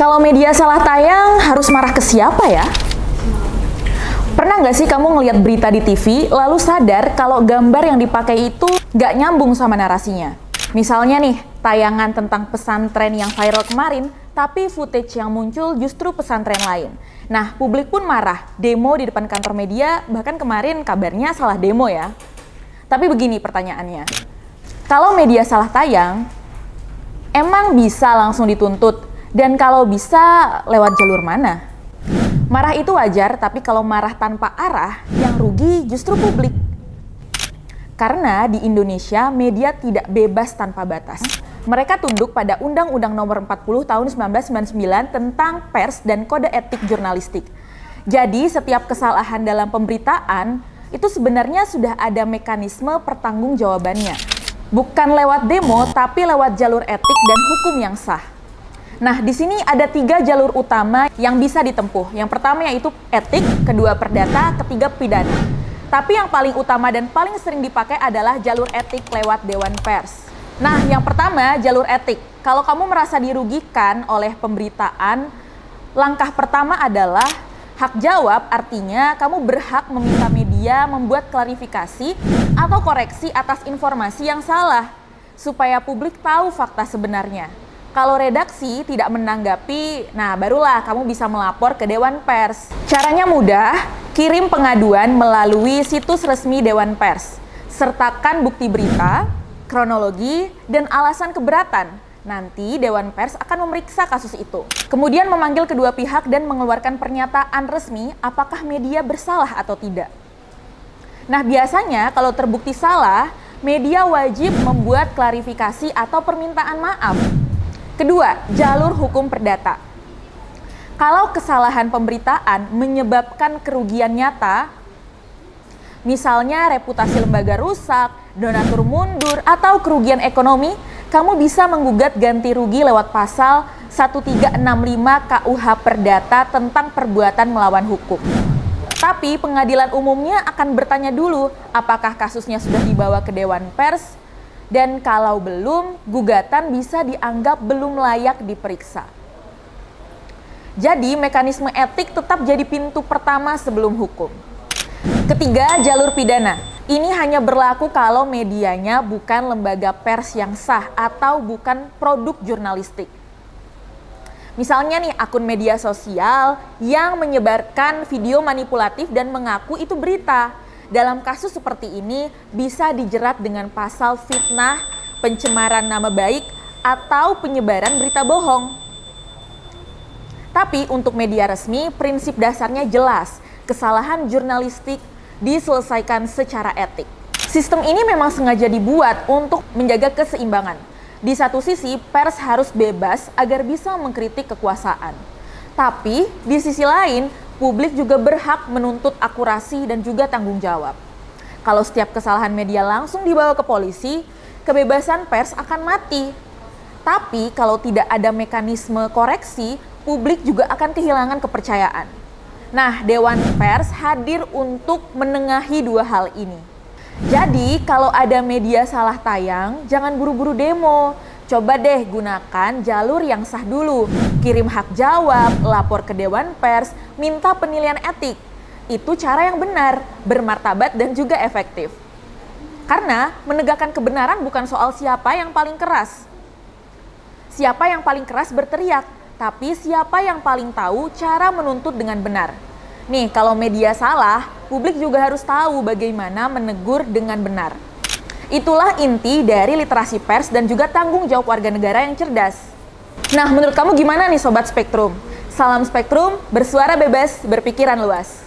Kalau media salah tayang, harus marah ke siapa ya? Pernah nggak sih kamu ngelihat berita di TV, lalu sadar kalau gambar yang dipakai itu nggak nyambung sama narasinya? Misalnya nih, tayangan tentang pesantren yang viral kemarin, tapi footage yang muncul justru pesantren lain. Nah, publik pun marah, demo di depan kantor media, bahkan kemarin kabarnya salah demo ya. Tapi begini pertanyaannya, kalau media salah tayang, emang bisa langsung dituntut? Dan kalau bisa, lewat jalur mana? Marah itu wajar, tapi kalau marah tanpa arah, yang rugi justru publik. Karena di Indonesia, media tidak bebas tanpa batas. Mereka tunduk pada Undang-Undang Nomor 40 Tahun 1999 tentang pers dan kode etik jurnalistik. Jadi, setiap kesalahan dalam pemberitaan, itu sebenarnya sudah ada mekanisme pertanggungjawabannya. Bukan lewat demo, tapi lewat jalur etik dan hukum yang sah. Nah, di sini ada 3 jalur utama yang bisa ditempuh. Yang pertama yaitu etik, kedua perdata, ketiga pidana. Tapi yang paling utama dan paling sering dipakai adalah jalur etik lewat Dewan Pers. Nah, yang pertama jalur etik. Kalau kamu merasa dirugikan oleh pemberitaan, langkah pertama adalah hak jawab, artinya kamu berhak meminta media membuat klarifikasi atau koreksi atas informasi yang salah, supaya publik tahu fakta sebenarnya. Kalau redaksi tidak menanggapi, nah barulah kamu bisa melapor ke Dewan Pers. Caranya mudah, kirim pengaduan melalui situs resmi Dewan Pers. Sertakan bukti berita, kronologi, dan alasan keberatan. Nanti Dewan Pers akan memeriksa kasus itu. Kemudian memanggil kedua pihak dan mengeluarkan pernyataan resmi apakah media bersalah atau tidak. Nah, biasanya kalau terbukti salah, media wajib membuat klarifikasi atau permintaan maaf. Kedua, jalur hukum perdata. Kalau kesalahan pemberitaan menyebabkan kerugian nyata, misalnya reputasi lembaga rusak, donatur mundur, atau kerugian ekonomi, kamu bisa menggugat ganti rugi lewat pasal 1365 KUH Perdata tentang perbuatan melawan hukum. Tapi pengadilan umumnya akan bertanya dulu apakah kasusnya sudah dibawa ke Dewan Pers, dan kalau belum, gugatan bisa dianggap belum layak diperiksa. Jadi, mekanisme etik tetap jadi pintu pertama sebelum hukum. Ketiga, jalur pidana. Ini hanya berlaku kalau medianya bukan lembaga pers yang sah atau bukan produk jurnalistik. Misalnya nih, akun media sosial yang menyebarkan video manipulatif dan mengaku itu berita. Dalam kasus seperti ini bisa dijerat dengan pasal fitnah, pencemaran nama baik, atau penyebaran berita bohong. Tapi untuk media resmi, prinsip dasarnya jelas, kesalahan jurnalistik diselesaikan secara etik. Sistem ini memang sengaja dibuat untuk menjaga keseimbangan. Di satu sisi, pers harus bebas agar bisa mengkritik kekuasaan. Tapi di sisi lain, publik juga berhak menuntut akurasi dan juga tanggung jawab. Kalau setiap kesalahan media langsung dibawa ke polisi, kebebasan pers akan mati. Tapi kalau tidak ada mekanisme koreksi, publik juga akan kehilangan kepercayaan. Nah, Dewan Pers hadir untuk menengahi dua hal ini. Jadi, kalau ada media salah tayang, jangan buru-buru demo. Coba deh gunakan jalur yang sah dulu. Kirim hak jawab, lapor ke Dewan Pers, minta penilaian etik. Itu cara yang benar, bermartabat dan juga efektif. Karena menegakkan kebenaran bukan soal siapa yang paling keras. Siapa yang paling keras berteriak, tapi siapa yang paling tahu cara menuntut dengan benar. Nih, kalau media salah, publik juga harus tahu bagaimana menegur dengan benar. Itulah inti dari literasi pers dan juga tanggung jawab warga negara yang cerdas. Nah, menurut kamu gimana nih Sobat Spektrum? Salam Spektrum, bersuara bebas, berpikiran luas.